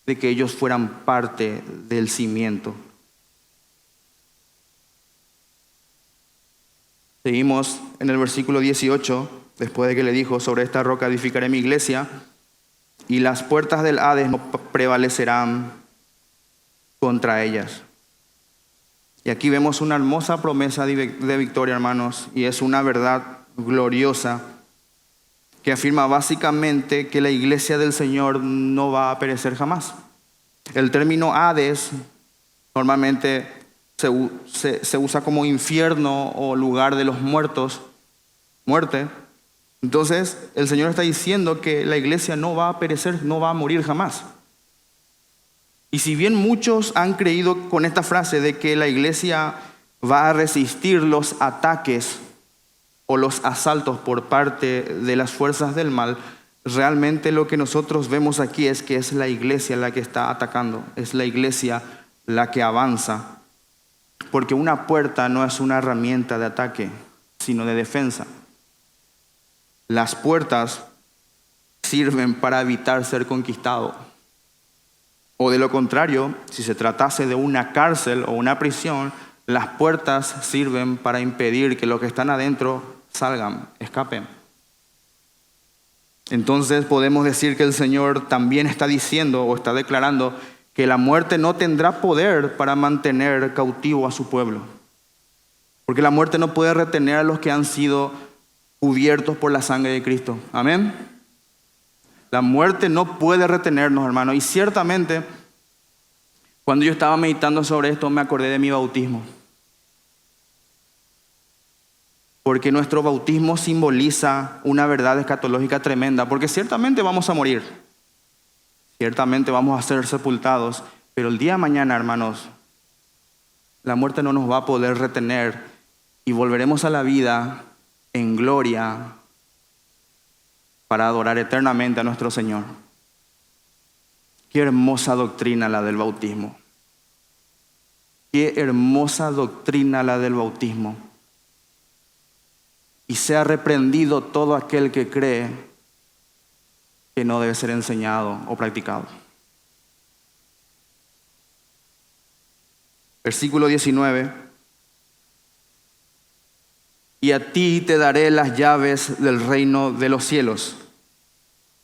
de que ellos fueran parte del cimiento. Seguimos en el versículo 18, después de que le dijo, sobre esta roca edificaré mi iglesia, y las puertas del Hades no prevalecerán contra ellas. Y aquí vemos una hermosa promesa de victoria, hermanos, y es una verdad gloriosa que afirma básicamente que la iglesia del Señor no va a perecer jamás. El término Hades normalmente se usa como infierno o lugar de los muertos, muerte. Entonces el Señor está diciendo que la iglesia no va a perecer, no va a morir jamás. Y si bien muchos han creído con esta frase de que la iglesia va a resistir los ataques o los asaltos por parte de las fuerzas del mal, realmente lo que nosotros vemos aquí es que es la iglesia la que está atacando, es la iglesia la que avanza, porque una puerta no es una herramienta de ataque, sino de defensa. Las puertas sirven para evitar ser conquistado. O de lo contrario, si se tratase de una cárcel o una prisión, las puertas sirven para impedir que los que están adentro salgan, escapen. Entonces podemos decir que el Señor también está diciendo o está declarando que la muerte no tendrá poder para mantener cautivo a su pueblo. Porque la muerte no puede retener a los que han sido cubiertos por la sangre de Cristo. Amén. La muerte no puede retenernos, hermano. Y ciertamente Cuando yo estaba meditando sobre esto, me acordé de mi bautismo. Porque nuestro bautismo simboliza una verdad escatológica tremenda. Porque ciertamente vamos a morir. Ciertamente vamos a ser sepultados. Pero el día de mañana, hermanos, la muerte no nos va a poder retener. Y volveremos a la vida en gloria para adorar eternamente a nuestro Señor. Qué hermosa doctrina la del bautismo. Qué hermosa doctrina la del bautismo. Y sea reprendido todo aquel que cree que no debe ser enseñado o practicado. Versículo 19. Y a ti te daré las llaves del reino de los cielos.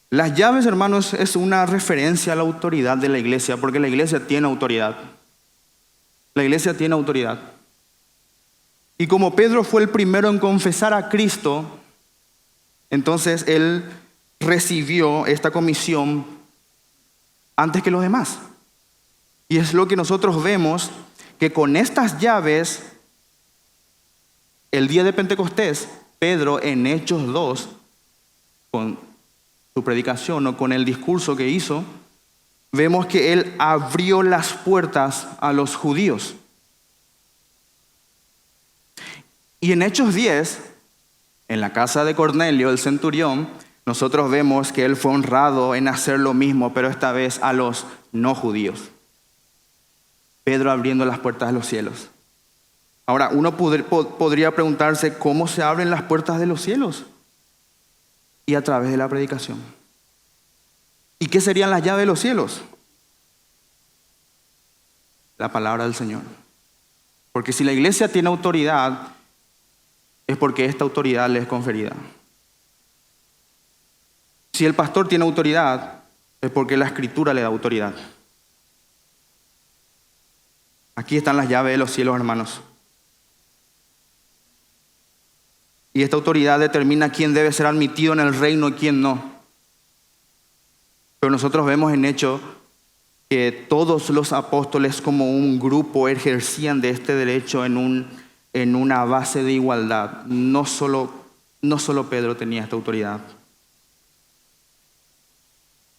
Las llaves, hermanos, es una referencia a la autoridad de la iglesia, porque la iglesia tiene autoridad. La iglesia tiene autoridad. Y como Pedro fue el primero en confesar a Cristo, entonces él recibió esta comisión antes que los demás. Y es lo que nosotros vemos, que con estas llaves, el día de Pentecostés, Pedro en Hechos 2, con su predicación o con el discurso que hizo, vemos que él abrió las puertas a los judíos. Y en Hechos 10, en la casa de Cornelio, el centurión, nosotros vemos que él fue honrado en hacer lo mismo, pero esta vez a los no judíos. Pedro abriendo las puertas de los cielos. Ahora, uno podría preguntarse cómo se abren las puertas de los cielos. Y a través de la predicación. ¿Y qué serían las llaves de los cielos? La palabra del Señor. Porque si la iglesia tiene autoridad, es porque esta autoridad le es conferida. Si el pastor tiene autoridad, es porque la Escritura le da autoridad. Aquí están las llaves de los cielos, hermanos. Y esta autoridad determina quién debe ser admitido en el reino y quién no. Pero nosotros vemos en Hechos que todos los apóstoles como un grupo ejercían de este derecho en una base de igualdad. No solo Pedro tenía esta autoridad.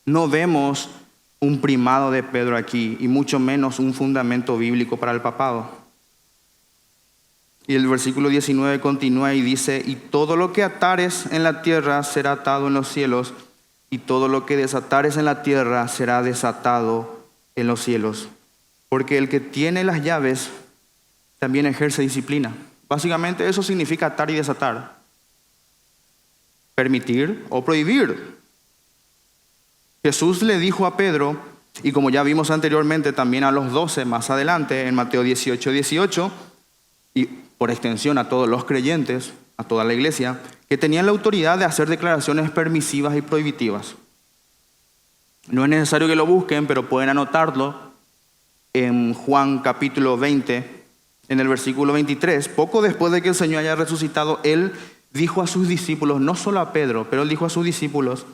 No vemos un primado de Pedro aquí y mucho menos un fundamento bíblico para el papado. Y el versículo 19 continúa y dice: y todo lo que atares en la tierra será atado en los cielos, y todo lo que desatares en la tierra será desatado en los cielos. Porque el que tiene las llaves también ejerce disciplina. Básicamente eso significa atar y desatar. Permitir o prohibir. Jesús le dijo a Pedro, y como ya vimos anteriormente también a los 12 más adelante en Mateo 18:18, y por extensión a todos los creyentes, a toda la iglesia, que tenían la autoridad de hacer declaraciones permisivas y prohibitivas. No es necesario que lo busquen, pero pueden anotarlo en Juan capítulo 20, en el versículo 23. Poco después de que el Señor haya resucitado, Él dijo a sus discípulos, no solo a Pedro, pero Él dijo a sus discípulos: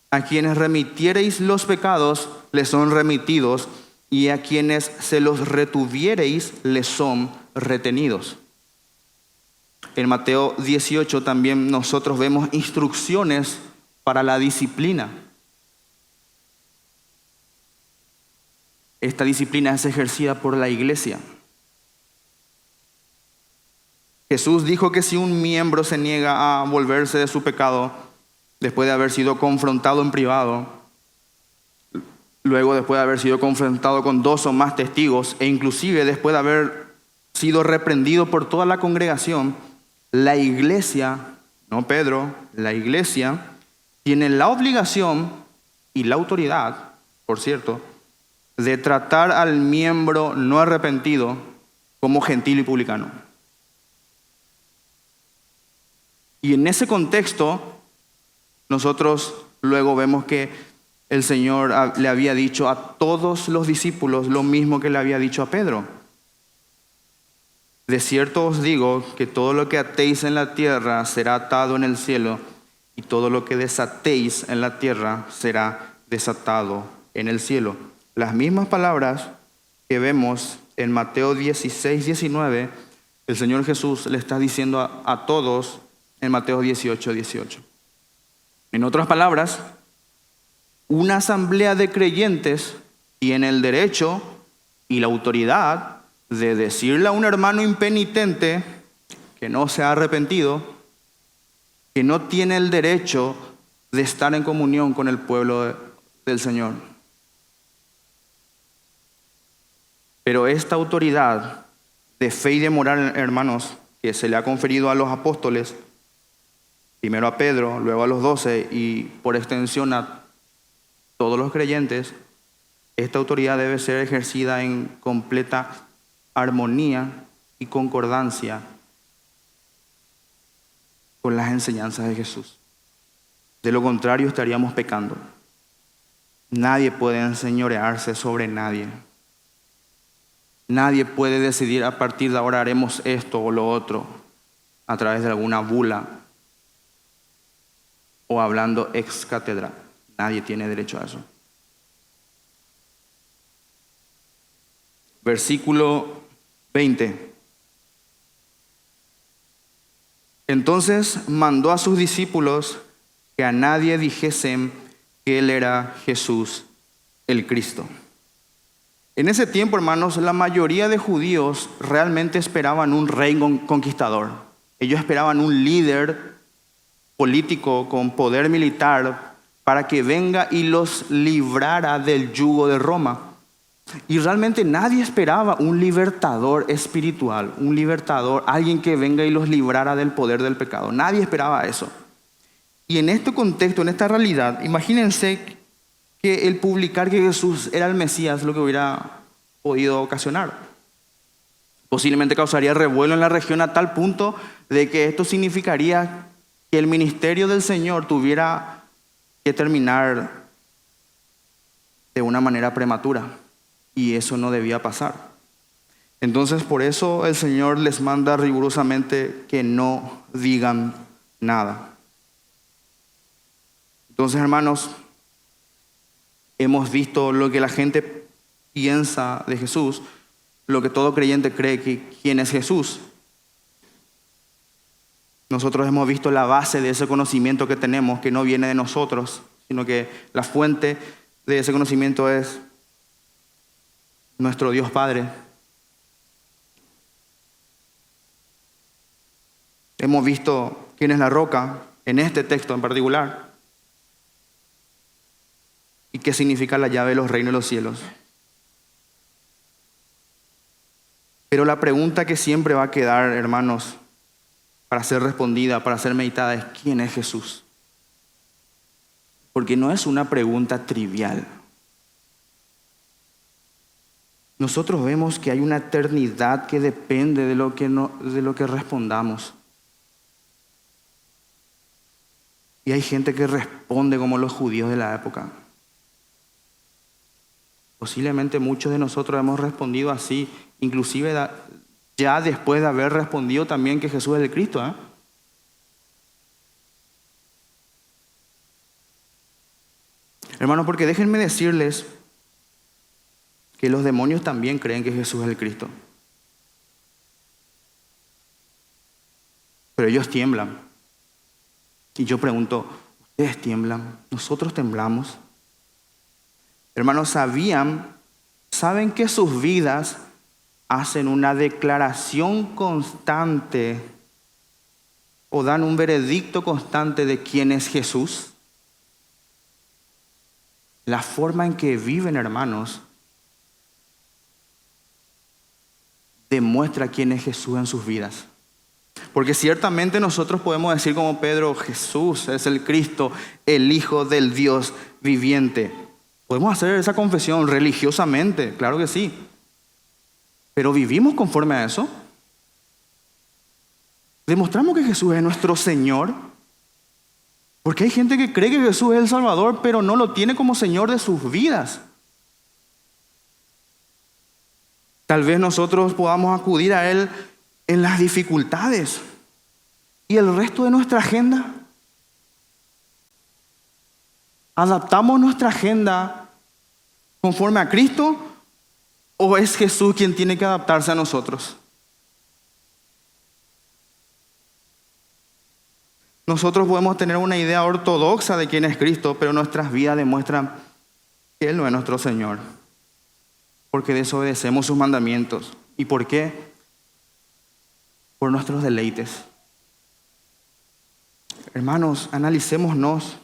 a quienes remitiereis los pecados, les son remitidos, y a quienes se los retuviereis, les son retenidos. En Mateo 18 también nosotros vemos instrucciones para la disciplina. Esta disciplina es ejercida por la iglesia. Jesús dijo que si un miembro se niega a volverse de su pecado, después de haber sido confrontado en privado, luego después de haber sido confrontado con 2 o más testigos, e inclusive después de haber sido reprendido por toda la congregación, la iglesia, no Pedro, la iglesia tiene la obligación y la autoridad, por cierto, de tratar al miembro no arrepentido como gentil y publicano. Y en ese contexto, nosotros luego vemos que el Señor le había dicho a todos los discípulos lo mismo que le había dicho a Pedro. De cierto os digo que todo lo que atéis en la tierra será atado en el cielo, y todo lo que desatéis en la tierra será desatado en el cielo. Las mismas palabras que vemos en Mateo 16, 19, el Señor Jesús le está diciendo a todos en Mateo 18, 18. En otras palabras, una asamblea de creyentes tiene el derecho y la autoridad de decirle a un hermano impenitente que no se ha arrepentido, que no tiene el derecho de estar en comunión con el pueblo del Señor. Pero esta autoridad de fe y de moral, hermanos, que se le ha conferido a los apóstoles, primero a Pedro, luego a los 12 y por extensión a todos los creyentes, esta autoridad debe ser ejercida en completa armonía y concordancia con las enseñanzas de Jesús. De lo contrario, estaríamos pecando. Nadie puede enseñorearse sobre nadie. Nadie puede decidir a partir de ahora haremos esto o lo otro a través de alguna bula o hablando ex cátedra. Nadie tiene derecho a eso. Versículo 20. Entonces mandó a sus discípulos que a nadie dijesen que él era Jesús el Cristo. En ese tiempo, hermanos, la mayoría de judíos realmente esperaban un rey conquistador. Ellos esperaban un líder político con poder militar para que venga y los librara del yugo de Roma. Y realmente nadie esperaba un libertador espiritual, un libertador, alguien que venga y los librara del poder del pecado. Nadie esperaba eso. Y en este contexto, en esta realidad, imagínense que el publicar que Jesús era el Mesías lo que hubiera podido ocasionar. Posiblemente causaría revuelo en la región a tal punto de que esto significaría que el ministerio del Señor tuviera que terminar de una manera prematura. Y eso no debía pasar. Entonces, por eso el Señor les manda rigurosamente que no digan nada. Entonces, hermanos, hemos visto lo que la gente piensa de Jesús, lo que todo creyente cree que quién es Jesús. Nosotros hemos visto la base de ese conocimiento que tenemos, que no viene de nosotros, sino que la fuente de ese conocimiento es nuestro Dios Padre. Hemos visto quién es la roca en este texto en particular y qué significa la llave de los reinos de los cielos. Pero la pregunta que siempre va a quedar, hermanos, para ser respondida, para ser meditada, es ¿quién es Jesús? Porque no es una pregunta trivial. Nosotros vemos que hay una eternidad que depende de lo que respondamos. Y hay gente que responde como los judíos de la época. Posiblemente muchos de nosotros hemos respondido así, inclusive ya después de haber respondido también que Jesús es el Cristo, ¿eh? Hermanos, porque déjenme decirles que los demonios también creen que Jesús es el Cristo. Pero ellos tiemblan. Y yo pregunto, ¿ustedes tiemblan? ¿Nosotros temblamos? Hermanos, saben que sus vidas hacen una declaración constante o dan un veredicto constante de quién es Jesús. La forma en que viven, hermanos, demuestra quién es Jesús en sus vidas. Porque ciertamente nosotros podemos decir como Pedro, Jesús es el Cristo, el Hijo del Dios viviente. Podemos hacer esa confesión religiosamente, claro que sí. Pero ¿vivimos conforme a eso? ¿Demostramos que Jesús es nuestro Señor? Porque hay gente que cree que Jesús es el Salvador, pero no lo tiene como Señor de sus vidas. Tal vez nosotros podamos acudir a Él en las dificultades. ¿Y el resto de nuestra agenda? ¿Adaptamos nuestra agenda conforme a Cristo ¿O es Jesús quien tiene que adaptarse a nosotros? Nosotros podemos tener una idea ortodoxa de quién es Cristo, pero nuestras vidas demuestran que Él no es nuestro Señor, porque desobedecemos sus mandamientos. ¿Y por qué? Por nuestros deleites. Hermanos, analicémonos,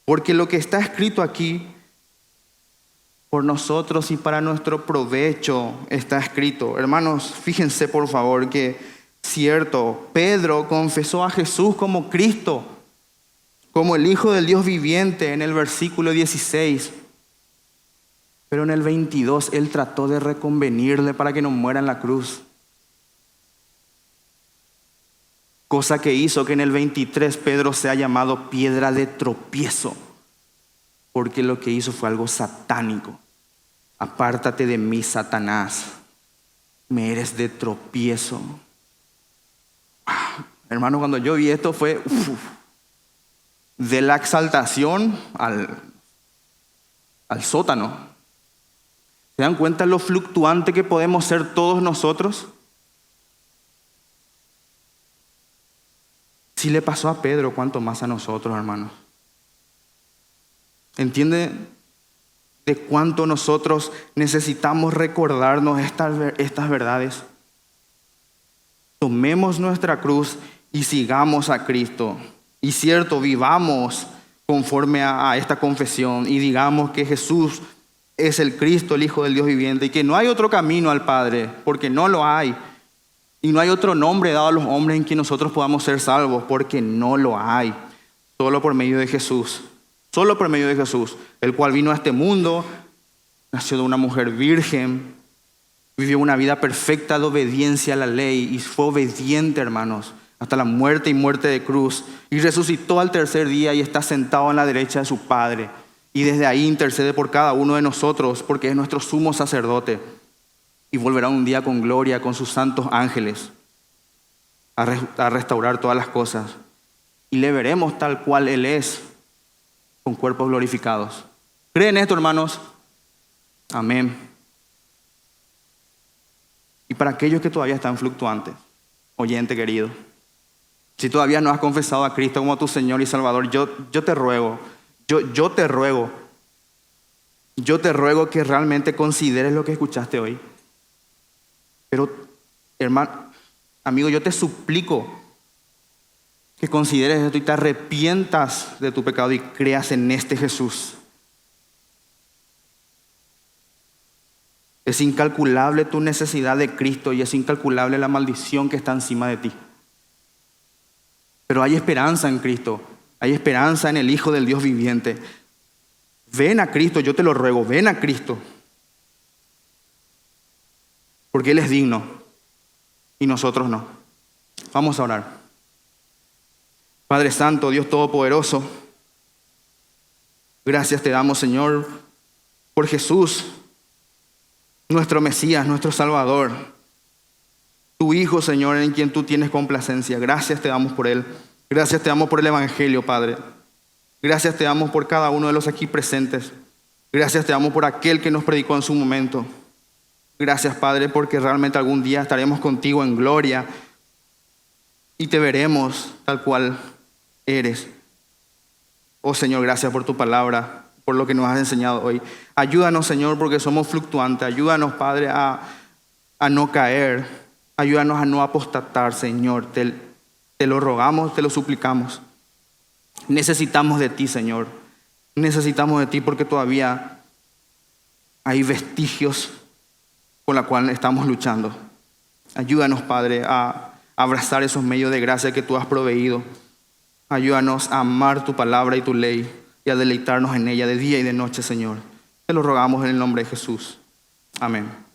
porque lo que está escrito aquí, por nosotros y para nuestro provecho está escrito. Hermanos, fíjense por favor que cierto, Pedro confesó a Jesús como Cristo, como el Hijo del Dios viviente en el versículo 16. Pero en el 22 él trató de reconvenirle para que no muera en la cruz. Cosa que hizo que en el 23 Pedro sea llamado piedra de tropiezo, porque lo que hizo fue algo satánico. Apártate de mí, Satanás, me eres de tropiezo. Hermano, cuando yo vi esto fue de la exaltación al sótano. ¿Se dan cuenta lo fluctuante que podemos ser todos nosotros? Si le pasó a Pedro, ¿cuánto más a nosotros, hermanos? ¿Entiende de cuánto nosotros necesitamos recordarnos estas verdades? Tomemos nuestra cruz y sigamos a Cristo. Y cierto, vivamos conforme a esta confesión y digamos que Jesús es el Cristo, el Hijo del Dios viviente, y que no hay otro camino al Padre, porque no lo hay. Y no hay otro nombre dado a los hombres en que nosotros podamos ser salvos, porque no lo hay. Solo por medio de Jesús. Solo por medio de Jesús, el cual vino a este mundo, nació de una mujer virgen, vivió una vida perfecta de obediencia a la ley y fue obediente, hermanos, hasta la muerte y muerte de cruz. Y resucitó al tercer día y está sentado a la derecha de su Padre. Y desde ahí intercede por cada uno de nosotros porque es nuestro sumo sacerdote. Y volverá un día con gloria con sus santos ángeles a restaurar todas las cosas. Y le veremos tal cual Él es, con cuerpos glorificados. ¿Creen esto, hermanos? Amén. Y para aquellos que todavía están fluctuantes, oyente querido, si todavía no has confesado a Cristo como tu Señor y Salvador, yo te ruego que realmente consideres lo que escuchaste hoy. Pero, hermano, amigo, yo te suplico que consideres esto y te arrepientas de tu pecado y creas en este Jesús. Es incalculable tu necesidad de Cristo y es incalculable la maldición que está encima de ti. Pero hay esperanza en Cristo, hay esperanza en el Hijo del Dios viviente. Ven a Cristo, yo te lo ruego, ven a Cristo. Porque Él es digno y nosotros no. Vamos a orar. Padre Santo, Dios Todopoderoso, gracias te damos, Señor, por Jesús, nuestro Mesías, nuestro Salvador, tu Hijo, Señor, en quien tú tienes complacencia. Gracias te damos por Él. Gracias te damos por el Evangelio, Padre. Gracias te damos por cada uno de los aquí presentes. Gracias te damos por aquel que nos predicó en su momento. Gracias, Padre, porque realmente algún día estaremos contigo en gloria y te veremos tal cual eres. Oh Señor, gracias por tu palabra, por lo que nos has enseñado hoy. Ayúdanos, Señor, porque somos fluctuantes. Ayúdanos, Padre, a no caer. Ayúdanos a no apostatar, Señor. Te lo rogamos, te lo suplicamos. Necesitamos de ti, Señor. Necesitamos de ti porque todavía hay vestigios con los cuales estamos luchando. Ayúdanos, Padre, a abrazar esos medios de gracia que tú has proveído. Ayúdanos a amar tu palabra y tu ley y a deleitarnos en ella de día y de noche, Señor. Te lo rogamos en el nombre de Jesús. Amén.